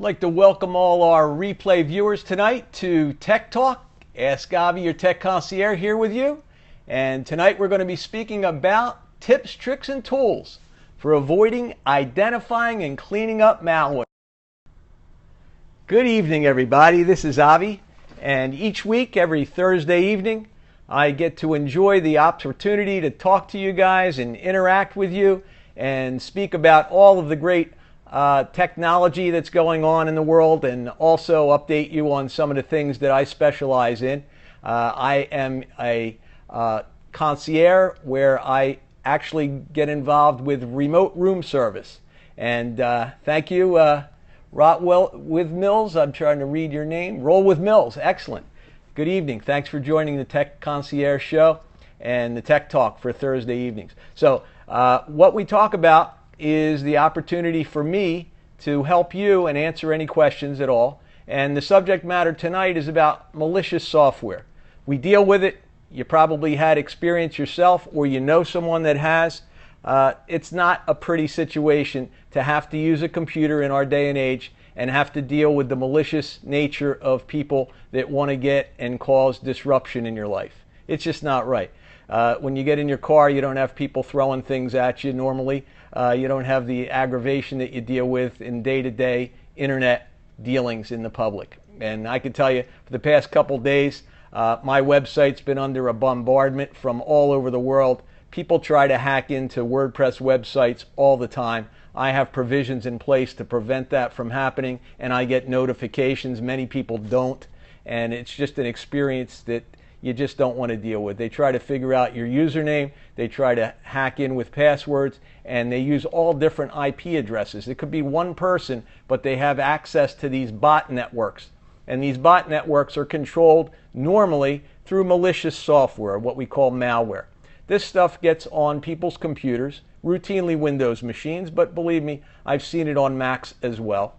I'd like to welcome all our replay viewers tonight to Tech Talk. aSKaVIE, your Tech Concierge, here with you. And tonight we're going to be speaking about tips, tricks, and tools for avoiding, identifying, and cleaning up malware. Good evening, everybody. This is Avi. And each week, every Thursday evening, I get to enjoy the opportunity to talk to you guys and interact with you and speak about all of the great technology that's going on in the world, and also update you on some of the things that I specialize in. I am a concierge where I actually get involved with remote room service. And thank you, Roll with Mills. I'm trying to read your name. Roll with Mills. Excellent. Good evening. Thanks for joining the Tech Concierge show and the Tech Talk for Thursday evenings. So what we talk about is the opportunity for me to help you and answer any questions at all. And the subject matter tonight is about malicious software. We deal with it. You probably had experience yourself, or you know someone that has. It's not a pretty situation to have to use a computer in our day and age and have to deal with the malicious nature of people that want to get and cause disruption in your life. It's just not right. When you get in your car, you don't have people throwing things at you normally. You don't have the aggravation that you deal with in day-to-day internet dealings in the public. And I can tell you, for the past couple days, my website's been under a bombardment from all over the world. People try to hack into WordPress websites all the time. I have provisions in place to prevent that from happening, and I get notifications. Many people don't, and it's just an experience that you just don't want to deal with. They try to figure out your username, they try to hack in with passwords, and they use all different IP addresses. It could be one person, but they have access to these bot networks. And these bot networks are controlled normally through malicious software, what we call malware. This stuff gets on people's computers, routinely Windows machines, but believe me, I've seen it on Macs as well.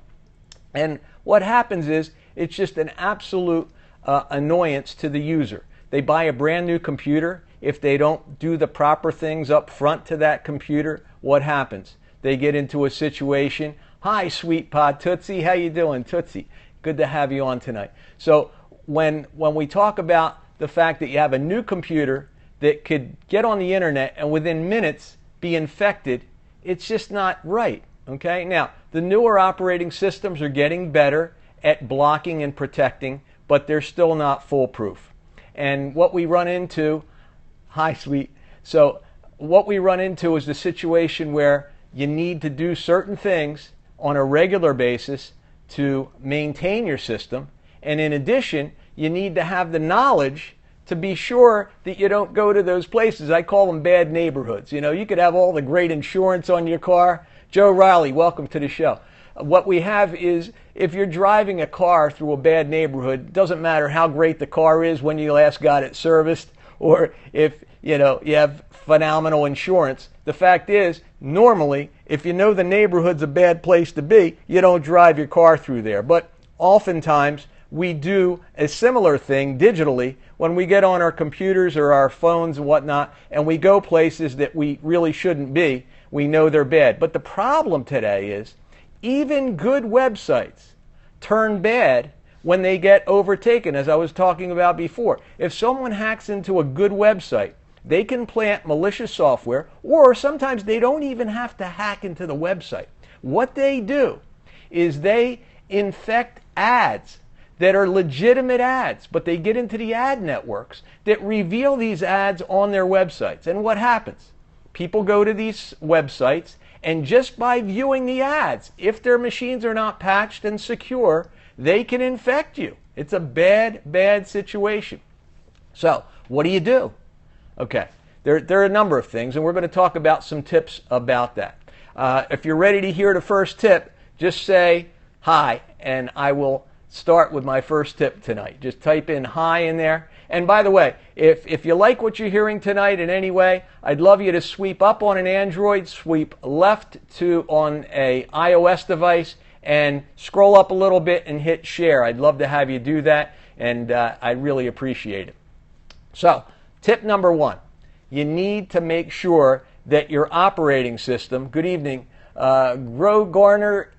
And what happens is, it's just an absolute annoyance to the user. They buy a brand new computer. If they don't do the proper things up front to that computer, what happens? They get into a situation. Hi, sweet pot Tootsie. How you doing, Tootsie? Good to have you on tonight. So when we talk about the fact that you have a new computer that could get on the internet and within minutes be infected, it's just not right. Okay? Now, the newer operating systems are getting better at blocking and protecting, but they're still not foolproof. And what we run into, hi sweet, so what we run into is the situation where you need to do certain things on a regular basis to maintain your system, and in addition, you need to have the knowledge to be sure that you don't go to those places. I call them bad neighborhoods. You know, you could have all the great insurance on your car. Joe Riley, welcome to the show. What we have is, if you're driving a car through a bad neighborhood, it doesn't matter how great the car is when you last got it serviced, or if you have phenomenal insurance. The fact is, normally, if you know the neighborhood's a bad place to be, you don't drive your car through there. But oftentimes, we do a similar thing digitally when we get on our computers or our phones and whatnot, and we go places that we really shouldn't be. We know they're bad. But the problem today is, even good websites turn bad when they get overtaken, as I was talking about before. If someone hacks into a good website, they can plant malicious software, or sometimes they don't even have to hack into the website. What they do is they infect ads that are legitimate ads, but they get into the ad networks that reveal these ads on their websites. And what happens? People go to these websites, and just by viewing the ads, if their machines are not patched and secure, they can infect you. It's a bad, bad situation. So, what do you do? Okay, there are a number of things, and we're going to talk about some tips about that. If you're ready to hear the first tip, just say hi, and I will start with my first tip tonight. Just type in hi in there. And by the way, if you like what you're hearing tonight in any way, I'd love you to sweep up on an Android, sweep left to on a iOS device, and scroll up a little bit and hit share. I'd love to have you do that, and I'd really appreciate it. So, tip number one, you need to make sure that your operating system, good evening, Grow Garner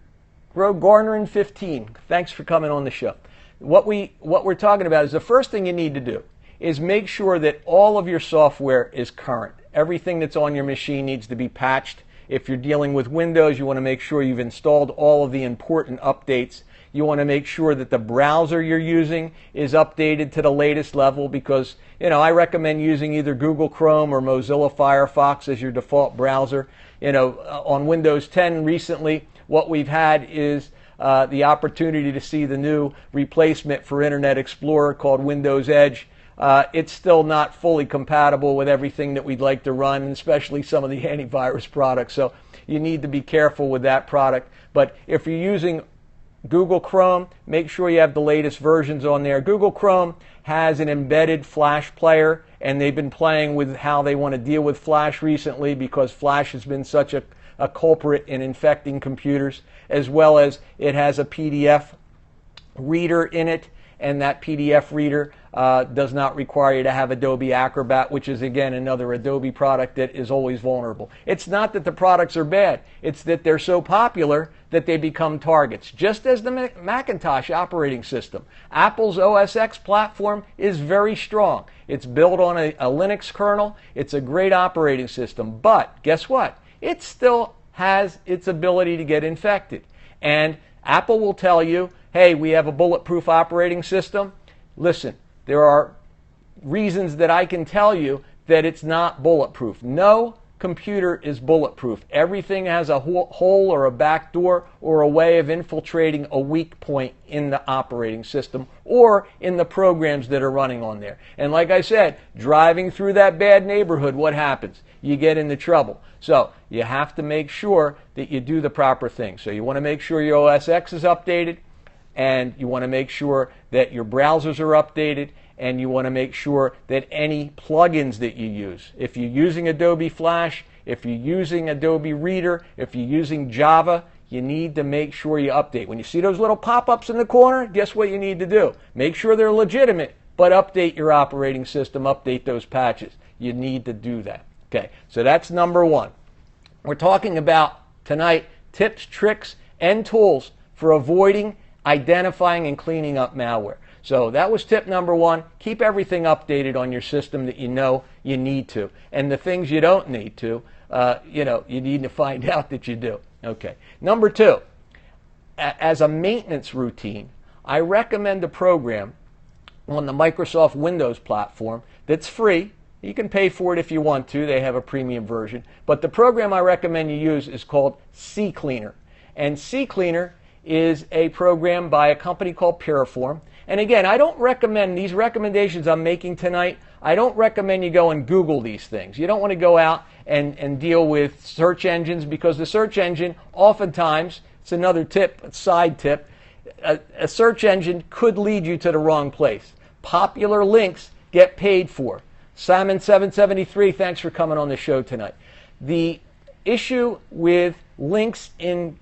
Garnerin 15. Thanks for coming on the show. What we're talking about is the first thing you need to do is make sure that all of your software is current. Everything that's on your machine needs to be patched. If you're dealing with Windows, you want to make sure you've installed all of the important updates. You want to make sure that the browser you're using is updated to the latest level, because, I recommend using either Google Chrome or Mozilla Firefox as your default browser. On Windows 10 recently, what we've had is the opportunity to see the new replacement for Internet Explorer called Windows Edge. It's still not fully compatible with everything that we'd like to run, especially some of the antivirus products. So you need to be careful with that product. But if you're using Google Chrome, make sure you have the latest versions on there. Google Chrome has an embedded Flash player, and they've been playing with how they want to deal with Flash recently, because Flash has been such a culprit in infecting computers, as well as it has a PDF reader in it, and that PDF reader does not require you to have Adobe Acrobat, which is, again, another Adobe product that is always vulnerable. It's not that the products are bad. It's that they're so popular that they become targets, just as the Macintosh operating system. Apple's OS X platform is very strong. It's built on a Linux kernel. It's a great operating system. But guess what? It still has its ability to get infected. And Apple will tell you, hey, we have a bulletproof operating system. Listen, there are reasons that I can tell you that it's not bulletproof. No computer is bulletproof. Everything has a hole or a back door or a way of infiltrating a weak point in the operating system or in the programs that are running on there. And like I said, driving through that bad neighborhood, what happens? You get into trouble. So you have to make sure that you do the proper thing. So you want to make sure your OS X is updated, and you want to make sure that your browsers are updated, and you want to make sure that any plugins that you use, if you're using Adobe Flash, if you're using Adobe Reader, if you're using Java, you need to make sure you update. When you see those little pop-ups in the corner, guess what you need to do? Make sure they're legitimate, but update your operating system, update those patches. You need to do that. Okay, so that's number one. We're talking about tonight tips, tricks, and tools for avoiding, identifying, and cleaning up malware. So that was tip number one. Keep everything updated on your system that you know you need to. And the things you don't need to, you need to find out that you do. Okay. Number two, as a maintenance routine, I recommend a program on the Microsoft Windows platform that's free. You can pay for it if you want to. They have a premium version. But the program I recommend you use is called CCleaner. And CCleaner is a program by a company called Piriform. And again, I don't recommend these recommendations I'm making tonight. I don't recommend you go and Google these things. You don't want to go out and deal with search engines, because the search engine, oftentimes, it's another tip, a side tip, a search engine could lead you to the wrong place. Popular links get paid for. Simon773, thanks for coming on the show tonight. The issue with links in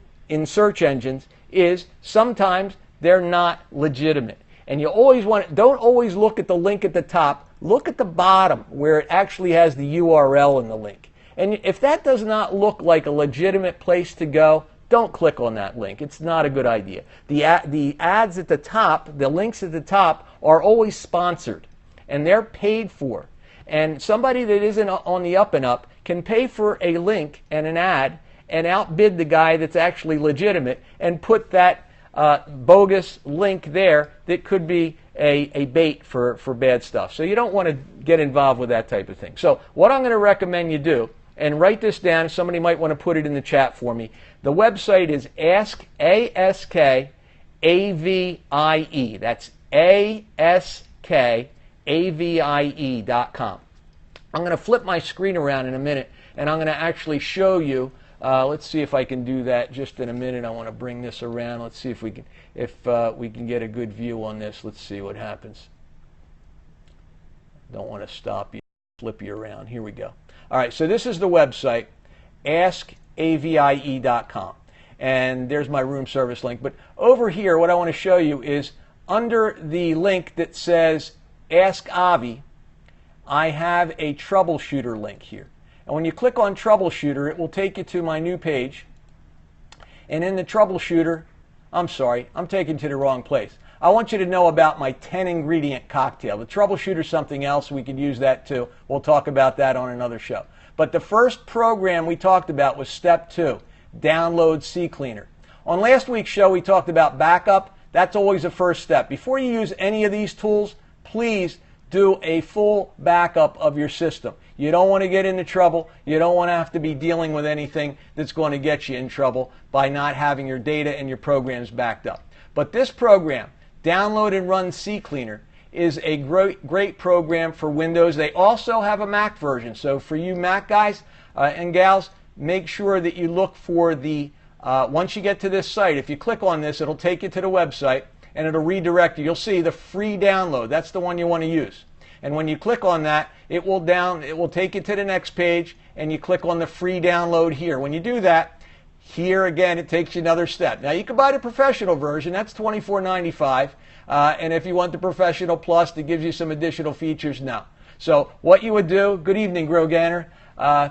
search engines is sometimes they're not legitimate. And you always don't always look at the link at the top. Look at the bottom where it actually has the URL in the link. And if that does not look like a legitimate place to go, don't click on that link. It's not a good idea. The ads at the top, the links at the top, are always sponsored, and they're paid for. And somebody that isn't on the up and up can pay for a link and an ad and outbid the guy that's actually legitimate and put that bogus link there that could be a bait for bad stuff. So you don't want to get involved with that type of thing. So what I'm going to recommend you do, and write this down, somebody might want to put it in the chat for me. The website is aSKAVIE. That's aSKAVIE.com. I'm going to flip my screen around in a minute, and I'm going to actually show you. Let's see if I can do that just in a minute. I want to bring this around. Let's see if we can get a good view on this. Let's see what happens. Don't want to stop you, flip you around. Here we go. All right, so this is the website, askavie.com. And there's my room service link. But over here, what I want to show you is under the link that says aSKaVIE, I have a troubleshooter link here. And when you click on troubleshooter, it will take you to my new page. And in the troubleshooter, I'm sorry, I'm taking you to the wrong place. I want you to know about my 10-ingredient cocktail. The troubleshooter's something else. We could use that too. We'll talk about that on another show. But the first program we talked about was step 2, download CCleaner. On last week's show, we talked about backup. That's always the first step. Before you use any of these tools, please do a full backup of your system. You don't want to get into trouble. You don't want to have to be dealing with anything that's going to get you in trouble by not having your data and your programs backed up. But this program, Download and Run CCleaner, is a great program for Windows. They also have a Mac version. So for you Mac guys and gals, make sure that you look for the, once you get to this site, if you click on this, it'll take you to the website and it'll redirect you. You'll see the free download. That's the one you want to use. And when you click on that, it will take you to the next page, and you click on the free download here. When you do that, here again, it takes you another step. Now you can buy the professional version. That's $24.95. And if you want the professional plus that gives you some additional features, no. So what you would do, good evening, Groganner.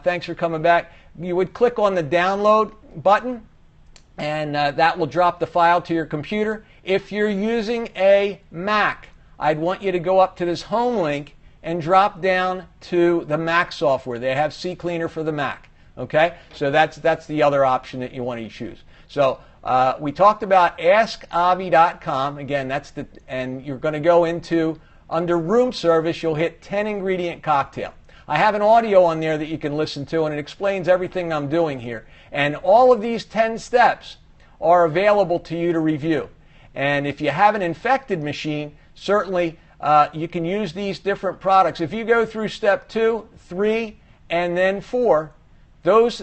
Thanks for coming back. You would click on the download button, and that will drop the file to your computer. If you're using a Mac, I'd want you to go up to this home link and drop down to the Mac software. They have CCleaner for the Mac. Okay, so that's the other option that you want to choose. So we talked about aSKaVIE.com. Again, and you're going to go into, under room service, you'll hit 10-ingredient cocktail. I have an audio on there that you can listen to, and it explains everything I'm doing here. And all of these 10 steps are available to you to review. And if you have an infected machine, certainly you can use these different products. If you go through step 2, 3, and then 4, those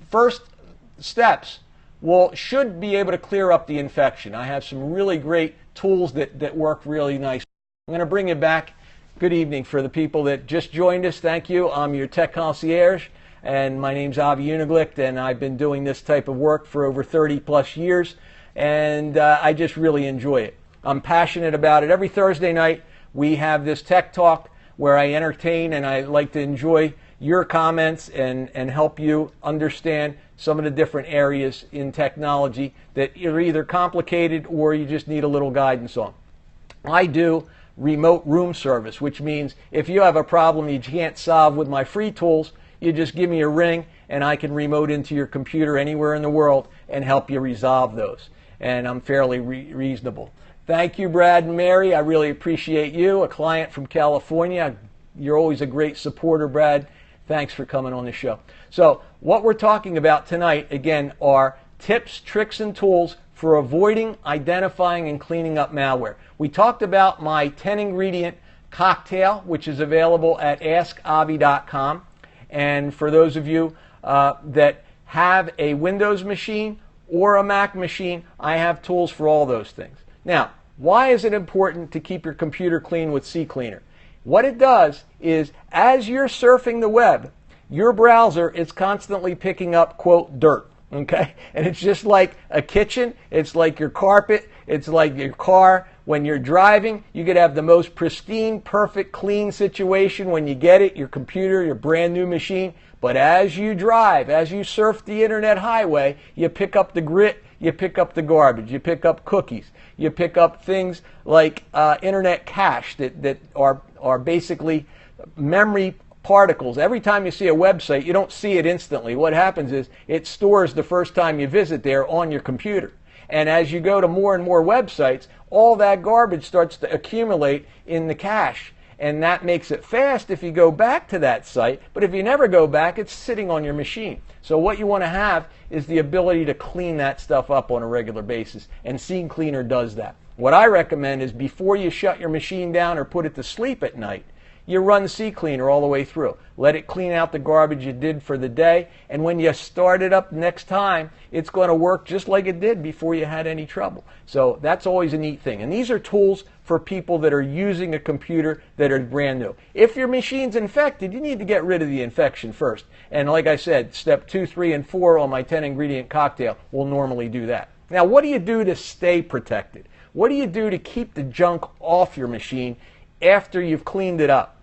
first steps should be able to clear up the infection. I have some really great tools that work really nice. I'm going to bring you back. Good evening for the people that just joined us. Thank you. I'm your Tech Concierge, and my name's Avi Uniglicht, and I've been doing this type of work for over 30 plus years, and I just really enjoy it. I'm passionate about it. Every Thursday night we have this Tech Talk where I entertain, and I like to enjoy your comments and help you understand some of the different areas in technology that are either complicated or you just need a little guidance on. I do remote room service, which means if you have a problem you can't solve with my free tools, you just give me a ring and I can remote into your computer anywhere in the world and help you resolve those. And I'm fairly reasonable. Thank you, Brad and Mary. I really appreciate you, a client from California. You're always a great supporter, Brad. Thanks for coming on the show. So what we're talking about tonight, again, are tips, tricks, and tools for avoiding, identifying, and cleaning up malware. We talked about my 10-ingredient cocktail, which is available at aSKaVIE.com. And for those of you that have a Windows machine or a Mac machine, I have tools for all those things. Now, why is it important to keep your computer clean with CCleaner? What it does is, as you're surfing the web, your browser is constantly picking up, quote, dirt. Okay? And it's just like a kitchen. It's like your carpet. It's like your car. When you're driving, you could have the most pristine, perfect, clean situation when you get it, your computer, your brand new machine. But as you drive, as you surf the internet highway, you pick up the grit, you pick up the garbage, you pick up cookies, you pick up things like internet cache that are basically memory particles. Every time you see a website, you don't see it instantly. What happens is it stores the first time you visit there on your computer. And as you go to more and more websites, all that garbage starts to accumulate in the cache. And that makes it fast if you go back to that site, but if you never go back, it's sitting on your machine. So what you want to have is the ability to clean that stuff up on a regular basis, and CCleaner does that. What I recommend is before you shut your machine down or put it to sleep at night, you run CCleaner all the way through. Let it clean out the garbage you did for the day, and when you start it up next time, it's going to work just like it did before you had any trouble. So that's always a neat thing. And these are tools for people that are using a computer that are brand new. If your machine's infected, you need to get rid of the infection first. And like I said, step 2, 3, and 4 on my 10-ingredient cocktail will normally do that. Now, what do you do to stay protected? What do you do to keep the junk off your machine after you've cleaned it up?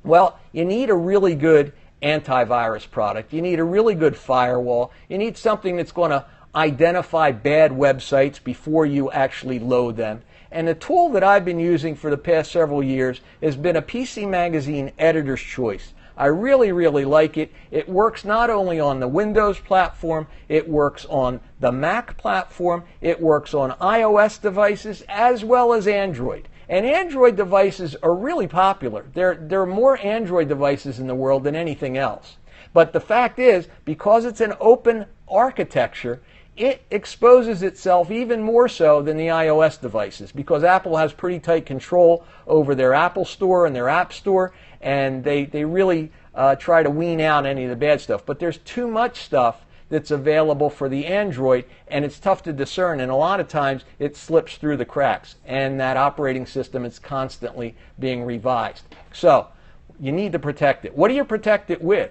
Well, you need a really good antivirus product. You need a really good firewall. You need something that's going to identify bad websites before you actually load them. And the tool that I've been using for the past several years has been a PC Magazine Editor's Choice. I really, really like it. It works not only on the Windows platform, it works on the Mac platform, it works on iOS devices as well as Android. And Android devices are really popular. There are more Android devices in the world than anything else. But the fact is, because it's an open architecture, it exposes itself even more so than the iOS devices, because Apple has pretty tight control over their Apple Store and their App Store, and they really try to wean out any of the bad stuff. But there's too much stuff that's available for the Android, and it's tough to discern, and a lot of times it slips through the cracks, and that operating system is constantly being revised. So you need to protect it. What do you protect it with?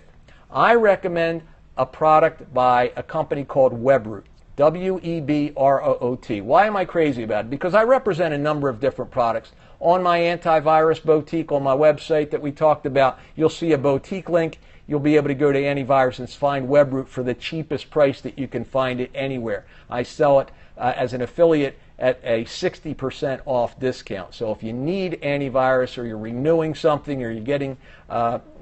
I recommend a product by a company called Webroot. Webroot. Why am I crazy about it? Because I represent a number of different products. On my antivirus boutique on my website that we talked about, you'll see a boutique link. You'll be able to go to antivirus and find Webroot for the cheapest price that you can find it anywhere. I sell it as an affiliate at a 60% off discount. So if you need antivirus, or you're renewing something, or you're getting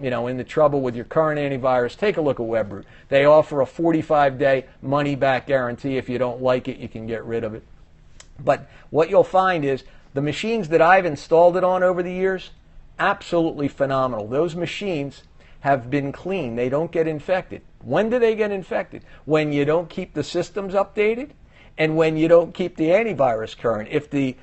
into trouble with your current antivirus, take a look at Webroot. They offer a 45-day money-back guarantee. If you don't like it, you can get rid of it. But what you'll find is the machines that I've installed it on over the years, absolutely phenomenal. Those machines have been clean. They don't get infected. When do they get infected? When you don't keep the systems updated, and when you don't keep the antivirus current. If the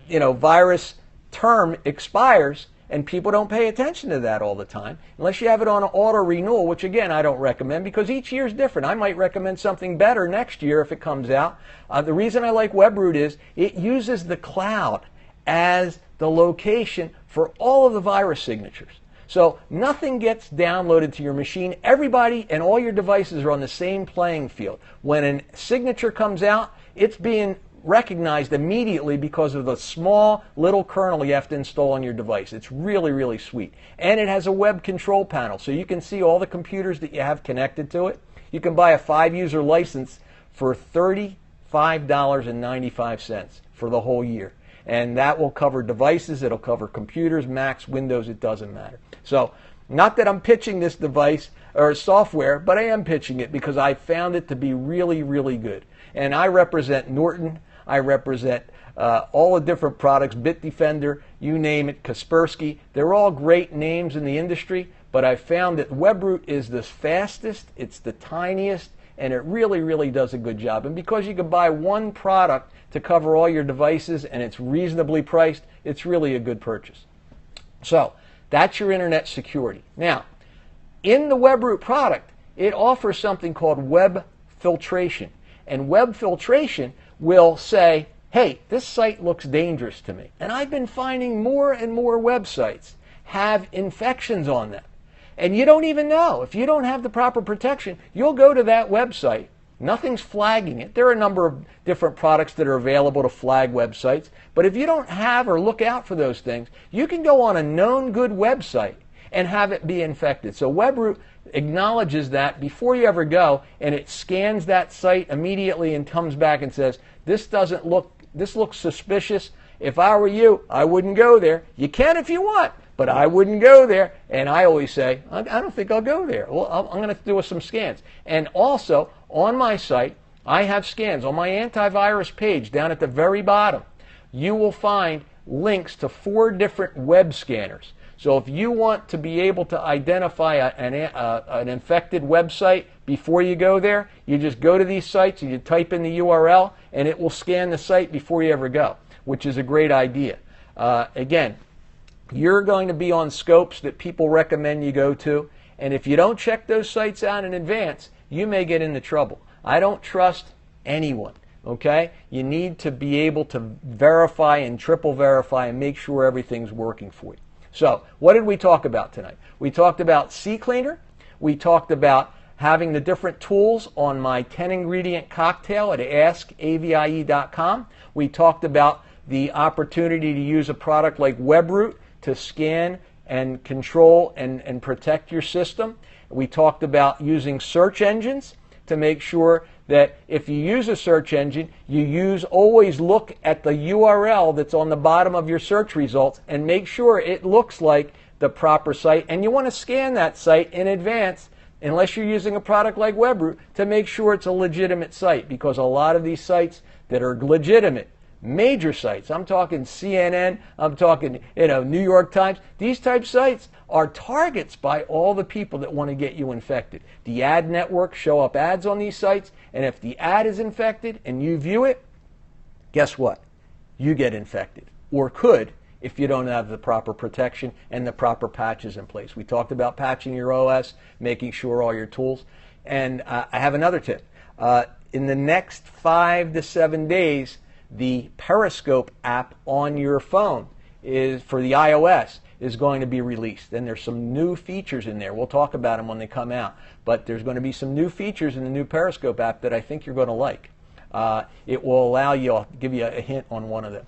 virus term expires and people don't pay attention to that all the time, unless you have it on an auto renewal, which again I don't recommend, because each year is different. I might recommend something better next year if it comes out. The reason I like Webroot is it uses the cloud as the location for all of the virus signatures. So nothing gets downloaded to your machine. Everybody and all your devices are on the same playing field. When a signature comes out, it's being recognized immediately because of the small little kernel you have to install on your device. It's really, really sweet. And it has a web control panel, so you can see all the computers that you have connected to it. You can buy a 5-user license for $35.95 for the whole year. And that will cover devices, it'll cover computers, Macs, Windows, it doesn't matter. So, not that I'm pitching this device or software, but I am pitching it because I found it to be really, really good. And I represent Norton, I represent all the different products, Bitdefender, you name it, Kaspersky. They're all great names in the industry, but I found that Webroot is the fastest, it's the tiniest, and it really, really does a good job. And because you can buy one product to cover all your devices and it's reasonably priced, it's really a good purchase. So that's your internet security. Now, in the Webroot product, it offers something called web filtration. And web filtration will say, hey, this site looks dangerous to me. And I've been finding more and more websites have infections on them. And you don't even know. If you don't have the proper protection, you'll go to that website. Nothing's flagging it. There are a number of different products that are available to flag websites. But if you don't have or look out for those things, you can go on a known good website and have it be infected. So Webroot acknowledges that before you ever go, and it scans that site immediately and comes back and says, this looks suspicious. If I were you, I wouldn't go there. You can if you want, but I wouldn't go there. And I always say, I don't think I'll go there. Well, I'm going to do some scans. And also, on my site, I have scans. On my antivirus page, down at the very bottom, you will find links to 4 different web scanners. So if you want to be able to identify an infected website before you go there, you just go to these sites and you type in the URL, and it will scan the site before you ever go, which is a great idea. Again, you're going to be on scopes that people recommend you go to, and if you don't check those sites out in advance, you may get into trouble. I don't trust anyone, okay? You need to be able to verify and triple verify and make sure everything's working for you. So, what did we talk about tonight? We talked about CCleaner. We talked about having the different tools on my 10-ingredient cocktail at aSKAVIE.com. We talked about the opportunity to use a product like Webroot to scan and control and protect your system. We talked about using search engines to make sure that if you use a search engine, always look at the URL that's on the bottom of your search results and make sure it looks like the proper site. And you want to scan that site in advance, unless you're using a product like WebRoot, to make sure it's a legitimate site, because a lot of these sites that are legitimate, major sites, I'm talking CNN, I'm talking New York Times, these type sites are targets by all the people that want to get you infected. The ad networks show up ads on these sites, and if the ad is infected and you view it, guess what? You get infected, or could, if you don't have the proper protection and the proper patches in place. We talked about patching your OS, making sure all your tools. And I have another tip. In the next 5 to 7 days, the Periscope app on your phone is for the iOS is going to be released. And there's some new features in there. We'll talk about them when they come out. But there's going to be some new features in the new Periscope app that I think you're going to like. It will allow you, I'll give you a hint on one of them.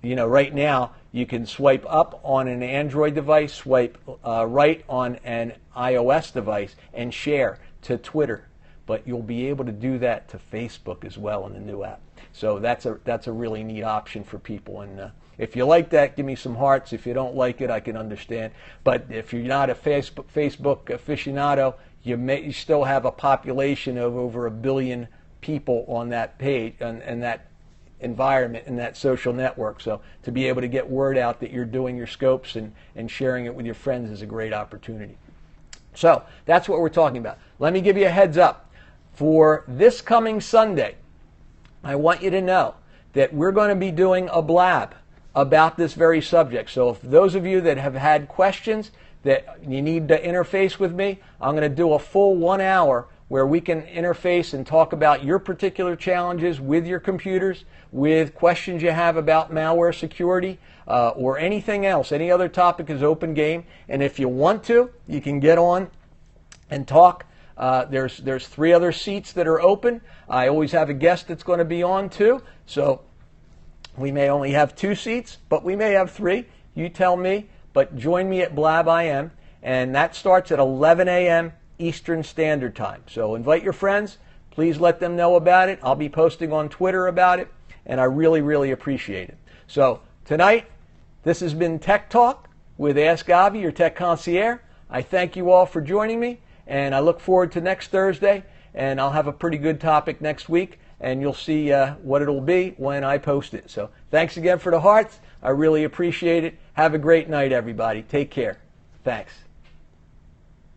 Right now, you can swipe up on an Android device, swipe right on an iOS device, and share to Twitter. But you'll be able to do that to Facebook as well in the new app. So that's a really neat option for people. And if you like that, give me some hearts. If you don't like it, I can understand. But if you're not a Facebook aficionado, you still have a population of over 1 billion people on that page and that environment and that social network. So to be able to get word out that you're doing your scopes and sharing it with your friends is a great opportunity. So that's what we're talking about. Let me give you a heads up. For this coming Sunday, I want you to know that we're going to be doing a blab about this very subject. So if those of you that have had questions that you need to interface with me, I'm going to do a full 1 hour where we can interface and talk about your particular challenges with your computers, with questions you have about malware security, or anything else. Any other topic is open game. And if you want to, you can get on and talk. There's 3 other seats that are open. I always have a guest that's going to be on too. So we may only have 2 seats, but we may have 3. You tell me. But join me at BlabIM, and that starts at 11 a.m. Eastern Standard Time. So invite your friends. Please let them know about it. I'll be posting on Twitter about it, and I really, really appreciate it. So tonight, this has been Tech Talk with aSKaVIE, your Tech Concierge. I thank you all for joining me, and I look forward to next Thursday, and I'll have a pretty good topic next week, and you'll see what it'll be when I post it. So thanks again for the hearts. I really appreciate it. Have a great night, everybody. Take care. Thanks.